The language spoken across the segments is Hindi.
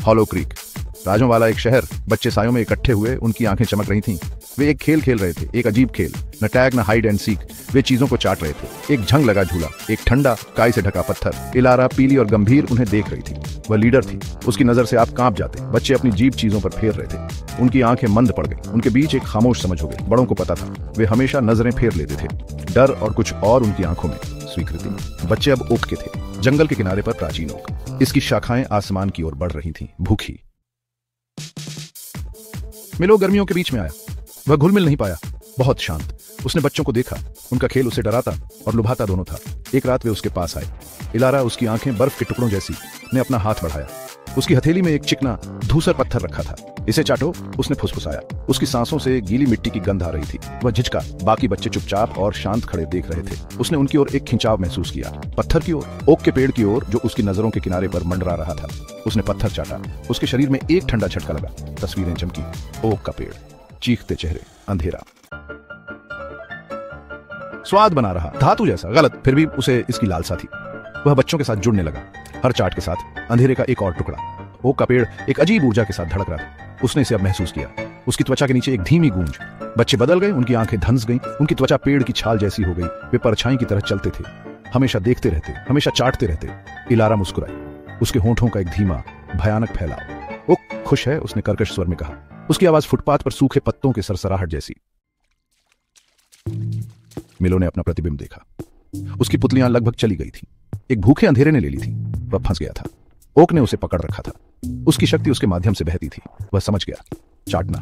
Hollow creek. राजों वाला एक शहर। बच्चे सायों में इकट्ठे हुए, उनकी आंखें चमक रही थीं। वे एक खेल खेल रहे थे, एक अजीब खेल। न टैग न हाइड एंड सीक। वे चीजों को चाट रहे थे। एक झंग लगा झूला, एक ठंडा काई से ढका पत्थर। इलारा पीली और गंभीर उन्हें देख रही थी। वह लीडर थी, उसकी नजर से आप कांप जाते। बच्चे अपनी जीभ चीजों पर फेर रहे थे। उनकी आंखें मंद पड़ गई। उनके बीच एक खामोश समझ हो गई। बड़ों को पता था, वे हमेशा नजरें फेर लेते थे, डर और कुछ और उनकी आंखों में स्वीकृति। बच्चे अब ओक के थे, जंगल के किनारे पर प्राचीन ओक। इसकी शाखाएं आसमान की ओर बढ़ रही थीं, भूखी। मिलो गर्मियों के बीच में आया। वह घुल मिल नहीं पाया, बहुत शांत। उसने बच्चों को देखा। उनका खेल उसे डराता और लुभाता दोनों था। एक रात वे उसके पास आए। इलारा, उसकी आंखें बर्फ के टुकड़ों जैसी, ने अपना हाथ बढ़ाया। उसकी हथेली में एक चिकना धूसर पत्थर रखा था। इसे चाटो, उसने फुसफुसाया। उसकी सांसों से गीली मिट्टी की गंध आ रही थी। वह झिझका। बाकी बच्चे चुपचाप और शांत खड़े देख रहे थे। उसने उनकी ओर एक खिंचाव महसूस किया, पत्थर की ओर, ओक के पेड़ की ओर, जो उसकी नजरों के किनारे पर मंडरा रहा था। उसने पत्थर चाटा। उसके शरीर में एक ठंडा झटका लगा। तस्वीरें चमकी। ओक का पेड़, चीखते चेहरे, अंधेरा। स्वाद बना रहा, धातु जैसा, गलत, फिर भी उसे इसकी लालसा थी। वह बच्चों के साथ जुड़ने लगा। हर चाट के साथ अंधेरे का एक और टुकड़ा। ओक का पेड़ एक अजीब ऊर्जा के साथ धड़क रहा था। उसने इसे अब महसूस किया। उसकी त्वचा के नीचे एक धीमी गूंज। बच्चे बदल गए, उनकी आंखें धंस गईं, उनकी त्वचा पेड़ की छाल जैसी हो गई। वे परछाई की तरह चलते थे, हमेशा देखते रहते, हमेशा चाटते रहते। इलारा मुस्कुराई, उसके होंठों का एक धीमा भयानक फैलाव। ओक खुश है, उसने कर्कश स्वर में कहा। उसकी आवाज फुटपाथ पर सूखे पत्तों के सरसराहट जैसी। मिलो ने अपना प्रतिबिंब देखा। उसकी पुतलियां लगभग चली गई थीं। एक भूखे अंधेरे ने ले ली थी। वह फंस गया था। ओक ने उसे पकड़ रखा था। उसकी शक्ति उसके माध्यम से बहती थी। वह समझ गया, चाटना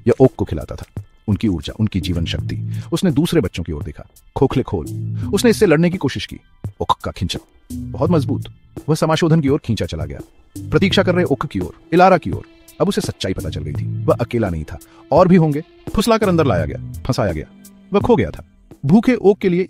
यह ओक को खिलाता था। उनकी ऊर्जा, उनकी जीवन शक्ति। उसने दूसरे बच्चों की ओर देखा। खोखले खोल। उसने इससे लड़ने की कोशिश की। ओक का खिंचाव बहुत मजबूत। वह समाशोधन की ओर खींचा चला गया, प्रतीक्षा कर रहे ओक की ओर, इलारा की ओर। अब उसे सच्चाई पता चल गई थी। वह अकेला नहीं था, और भी होंगे। फुसलाकर अंदर लाया गया, फंसाया गया। वह खो गया था। भूखे ओक के लिए